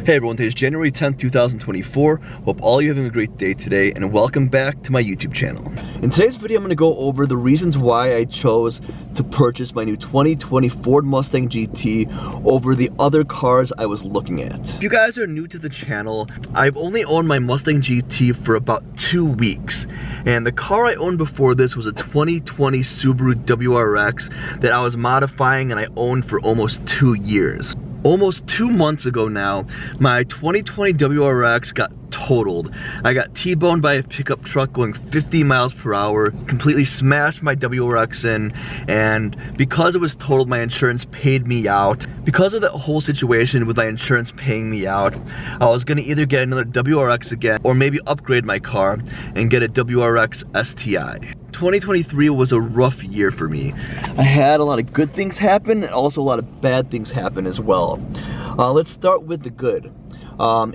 Hey everyone, today is January 10th, 2024. Hope all of you are having a great day today, and welcome back to my YouTube channel. In today's video, I'm going to go over the reasons why I chose to purchase my new 2020 Ford Mustang GT over the other cars I was looking at. If you guys are new to the channel, I've only owned my Mustang GT for about 2 weeks, and the car I owned before this was a 2020 Subaru WRX that I was modifying and I owned for almost 2 years. Almost 2 months ago now, my 2020 WRX got totaled. I got T-boned by a pickup truck going 50 miles per hour, completely smashed my WRX in, and because it was totaled, my insurance paid me out. Because of that whole situation with my insurance paying me out, I was gonna either get another WRX again or maybe upgrade my car and get a WRX STI. 2023 was a rough year for me. I had a lot of good things happen and also a lot of bad things happen as well. Let's start with the good.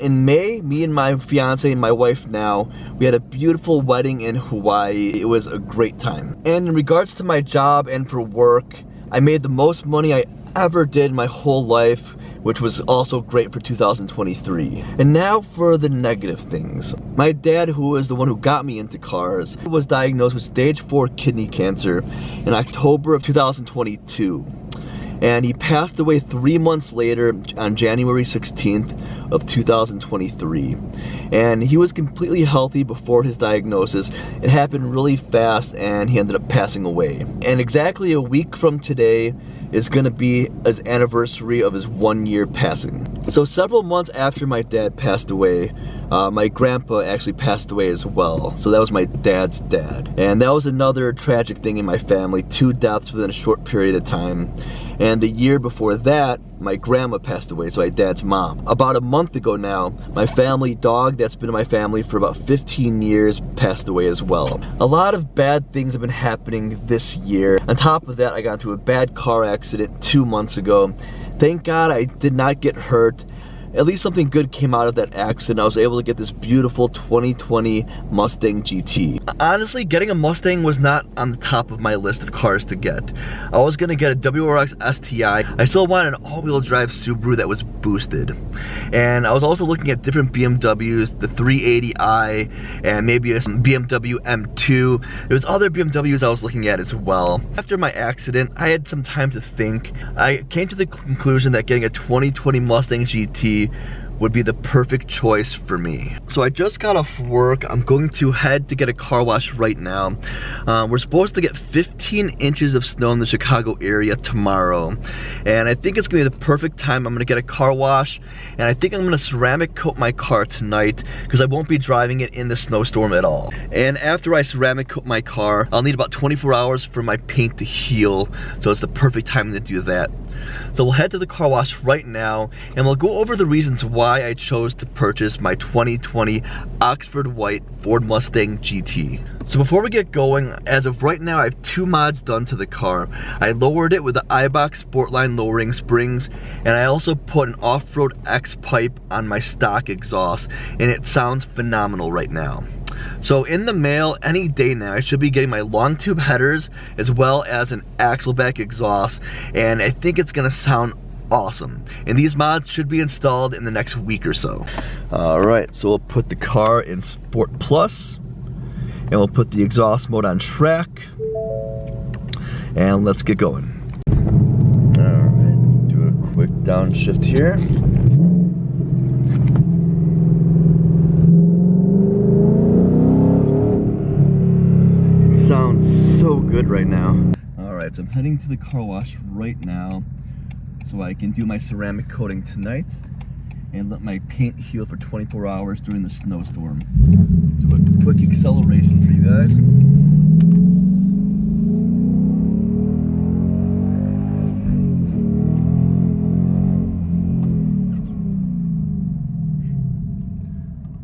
In May, me and my fiance and my wife now, we had a beautiful wedding in Hawaii. It was a great time. And in regards to my job and for work, I made the most money I ever did in my whole life, which was also great for 2023. And now for the negative things. My dad, who is the one who got me into cars, was diagnosed with stage 4 kidney cancer in October of 2022. And he passed away 3 months later on January 16th of 2023. And he was completely healthy before his diagnosis. It happened really fast and he ended up passing away. And exactly a week from today is gonna be his anniversary of his 1 year passing. So several months after my dad passed away, my grandpa actually passed away as well. So that was my dad's dad. And that was another tragic thing in my family, 2 deaths within a short period of time. And the year before that, my grandma passed away, so my dad's mom. About a month ago now, my family dog that's been in my family for about 15 years passed away as well. A lot of bad things have been happening this year. On top of that, I got into a bad car accident 2 months ago. Thank God I did not get hurt. At least something good came out of that accident. I was able to get this beautiful 2020 Mustang GT. Honestly, getting a Mustang was not on the top of my list of cars to get. I was gonna get a WRX STI. I still wanted an all-wheel drive Subaru that was boosted. And I was also looking at different BMWs, the 380i, and maybe a BMW M2. There was other BMWs I was looking at as well. After my accident, I had some time to think. I came to the conclusion that getting a 2020 Mustang GT would be the perfect choice for me. So I just got off work. I'm going to head to get a car wash right now. We're supposed to get 15 inches of snow in the Chicago area tomorrow. And I think it's gonna be the perfect time. I'm gonna get a car wash, and I think I'm gonna ceramic coat my car tonight because I won't be driving it in the snowstorm at all. And after I ceramic coat my car, I'll need about 24 hours for my paint to heal. So it's the perfect time to do that. So we'll head to the car wash right now, and we'll go over the reasons why I chose to purchase my 2020 Oxford White Ford Mustang GT. So before we get going, as of right now, I have 2 mods done to the car. I lowered it with the iBox Sportline lowering springs, and I also put an off-road X pipe on my stock exhaust, and it sounds phenomenal right now. So in the mail any day now, I should be getting my long tube headers as well as an axleback exhaust, and I think it's gonna sound awesome. And these mods should be installed in the next week or so. Alright, so we'll put the car in Sport Plus, and we'll put the exhaust mode on track, and let's get going. Alright, do a quick downshift here. Sounds so good right now. Alright, so I'm heading to the car wash right now so I can do my ceramic coating tonight and let my paint heal for 24 hours during the snowstorm. Do a quick acceleration for you guys.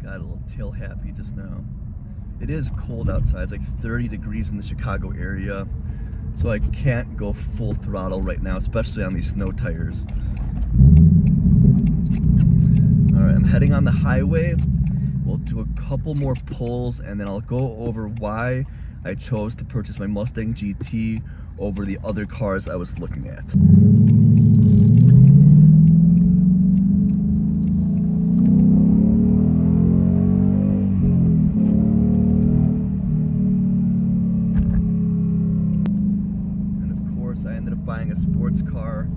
Got a little tail happy just now. It is cold outside. It's like 30 degrees in the Chicago area, so I can't go full throttle right now, especially on these snow tires. Alright, I'm heading on the highway. We'll do a couple more pulls, and then I'll go over why I chose to purchase my Mustang GT over the other cars I was looking at. course, I ended up buying a sports car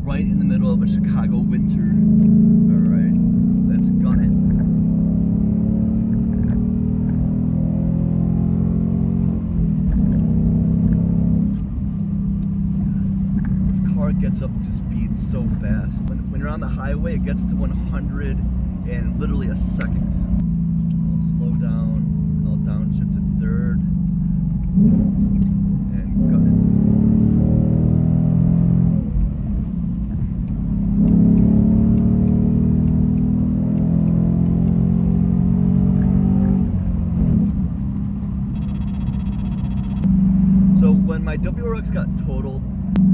right in the middle of a Chicago winter. Alright, let's gun it. This car gets up to speed so fast. When you're on the highway, it gets to 100 in literally a second. I'll slow down, I'll downshift to third, and gun it. So when my WRX got totaled,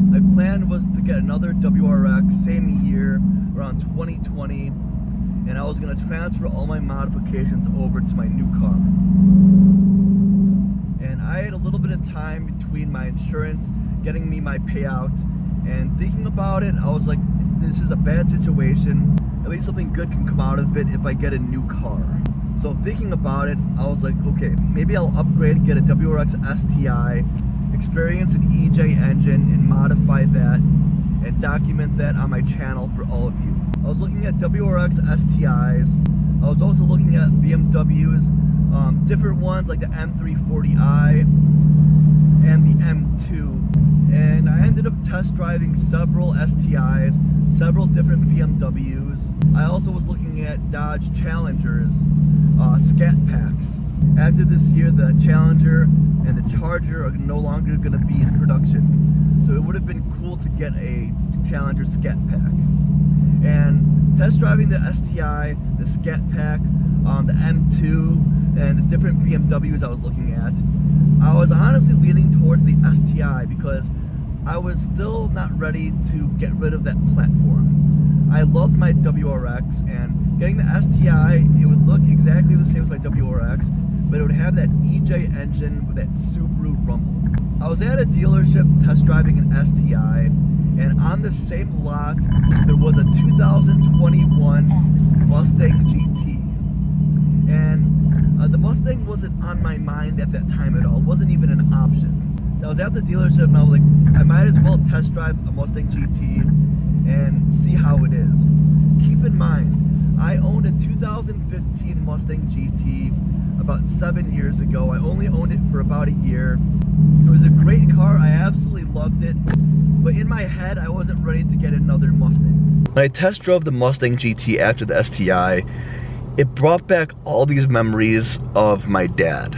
my plan was to get another WRX same year, around 2020, and I was going to transfer all my modifications over to my new car. And I had a little bit of time between my insurance getting me my payout, and thinking about it, I was like, this is a bad situation. At least something good can come out of it if I get a new car. So thinking about it, I was like, okay, maybe I'll upgrade, get a WRX STI, experience an EJ engine, and modify that and document that on my channel for all of you. I was looking at WRX STIs. I was also looking at BMWs, different ones like the M340i and the M2. And I ended up test driving several STIs, several different BMWs. I also was looking at Dodge Challengers, scat packs. After this year, the Challenger and the Charger are no longer going to be in production. So it would have been cool to get a Challenger scat pack. And test driving the STI, the scat pack, the M2, and the different BMWs I was looking at, I was honestly leaning towards the STI because I was still not ready to get rid of that platform. I loved my WRX, and getting the STI, it would look exactly the same as my WRX, but it would have that EJ engine with that Subaru rumble. I was at a dealership test driving an STI, and on the same lot, there was a 2021 Mustang GT. And the Mustang wasn't on my mind at that time at all. It wasn't even an option. So I was at the dealership and I was like, I might as well test drive a Mustang GT and see how it is. Keep in mind, I owned a 2015 Mustang GT about 7 years ago. I only owned it for about a year. It was a great car. I absolutely loved it. But in my head, I wasn't ready to get another Mustang. When I test drove the Mustang GT after the STI, it brought back all these memories of my dad.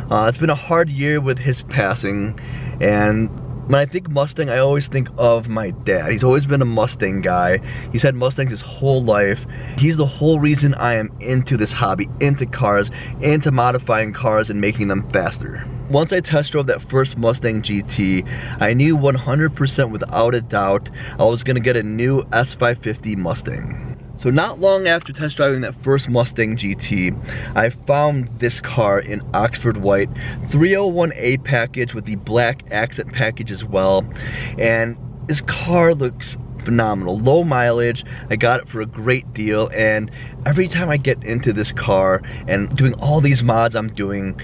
It's been a hard year with his passing, and when I think Mustang, I always think of my dad. He's always been a Mustang guy. He's had Mustangs his whole life. He's the whole reason I am into this hobby, into cars, into modifying cars and making them faster. Once I test drove that first Mustang GT, I knew 100% without a doubt I was gonna get a new S550 Mustang. So not long after test driving that first Mustang GT, I found this car in Oxford White, 301A package with the black accent package as well. And this car looks phenomenal. Low mileage, I got it for a great deal, and every time I get into this car and doing all these mods I'm doing,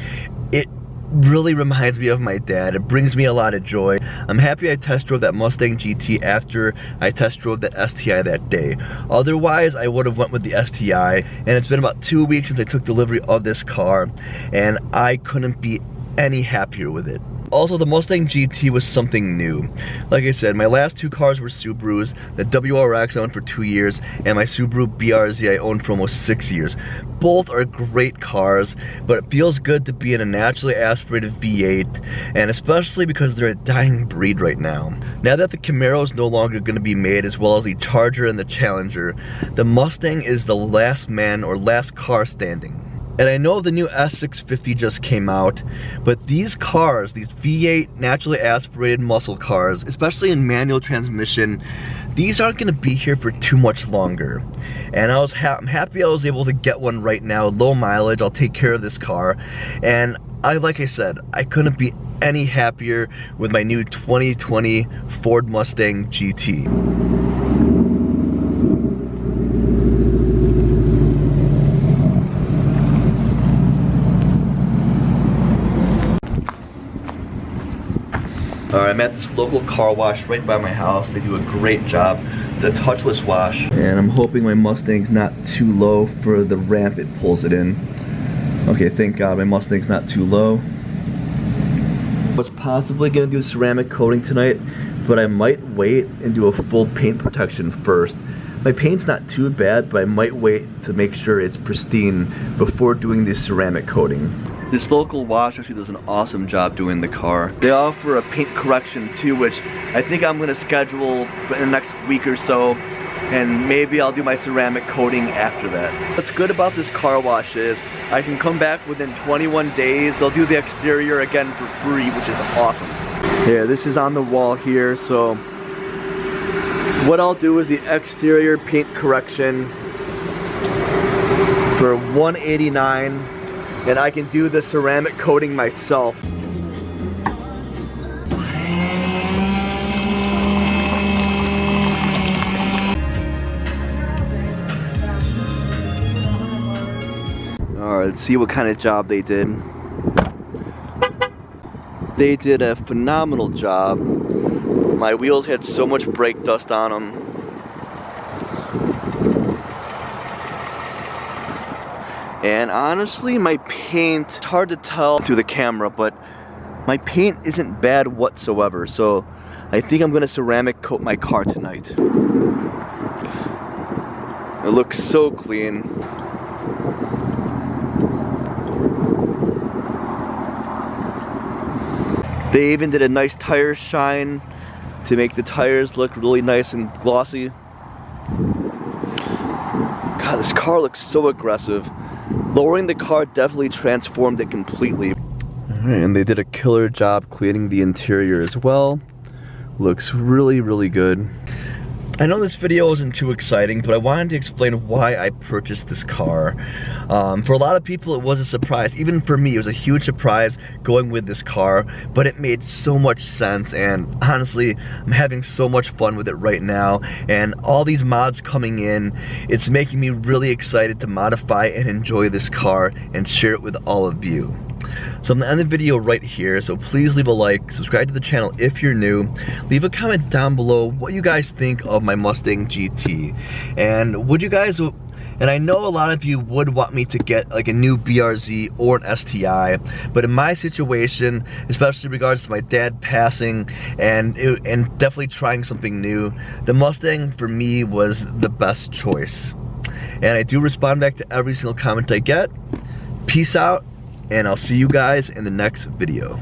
it really reminds me of my dad. It brings me a lot of joy. I'm happy I test drove that Mustang GT after I test drove that STI that day. Otherwise, I would have went with the STI, and it's been about 2 weeks since I took delivery of this car, and I couldn't be any happier with it. Also, the Mustang GT was something new. Like I said, my last two cars were Subarus. The WRX I owned for 2 years, and my Subaru BRZ I owned for almost 6 years. Both are great cars, but it feels good to be in a naturally aspirated V8, and especially because they're a dying breed right now. Now that the Camaro is no longer going to be made, as well as the Charger and the Challenger, the Mustang is the last man or last car standing. And I know the new S650 just came out, but these cars, these V8 naturally aspirated muscle cars, especially in manual transmission, these aren't going to be here for too much longer. And I'm happy I was able to get one right now, low mileage. I'll take care of this car. And like I said, I couldn't be any happier with my new 2020 Ford Mustang GT. Alright, I'm at this local car wash right by my house. They do a great job. It's a touchless wash. And I'm hoping my Mustang's not too low for the ramp it pulls it in. Okay, thank God my Mustang's not too low. I was possibly gonna do ceramic coating tonight, but I might wait and do a full paint protection first. My paint's not too bad, but I might wait to make sure it's pristine before doing the ceramic coating. This local wash actually does an awesome job doing the car. They offer a paint correction too, which I think I'm gonna schedule in the next week or so, and maybe I'll do my ceramic coating after that. What's good about this car wash is I can come back within 21 days. They'll do the exterior again for free, which is awesome. Yeah, this is on the wall here, so what I'll do is the exterior paint correction for $189, and I can do the ceramic coating myself. Alright, let's see what kind of job they did. They did a phenomenal job. My wheels had so much brake dust on them. And honestly, my paint, it's hard to tell through the camera, but my paint isn't bad whatsoever. So I think I'm gonna ceramic coat my car tonight. It looks so clean. They even did a nice tire shine to make the tires look really nice and glossy. God, this car looks so aggressive. Lowering the car definitely transformed it completely. Alright, and they did a killer job cleaning the interior as well. Looks really, really good. I know this video wasn't too exciting, but I wanted to explain why I purchased this car. For a lot of people, it was a surprise. Even for me, it was a huge surprise going with this car, but it made so much sense, and honestly, I'm having so much fun with it right now, and all these mods coming in, it's making me really excited to modify and enjoy this car and share it with all of you. So I'm gonna end the video right here, so please leave a like, subscribe to the channel if you're new, leave a comment down below what you guys think of my Mustang GT, and would you guys, and I know a lot of you would want me to get like a new BRZ or an STI, but in my situation, especially in regards to my dad passing and definitely trying something new, the Mustang for me was the best choice. And I do respond back to every single comment I get. Peace out, and I'll see you guys in the next video.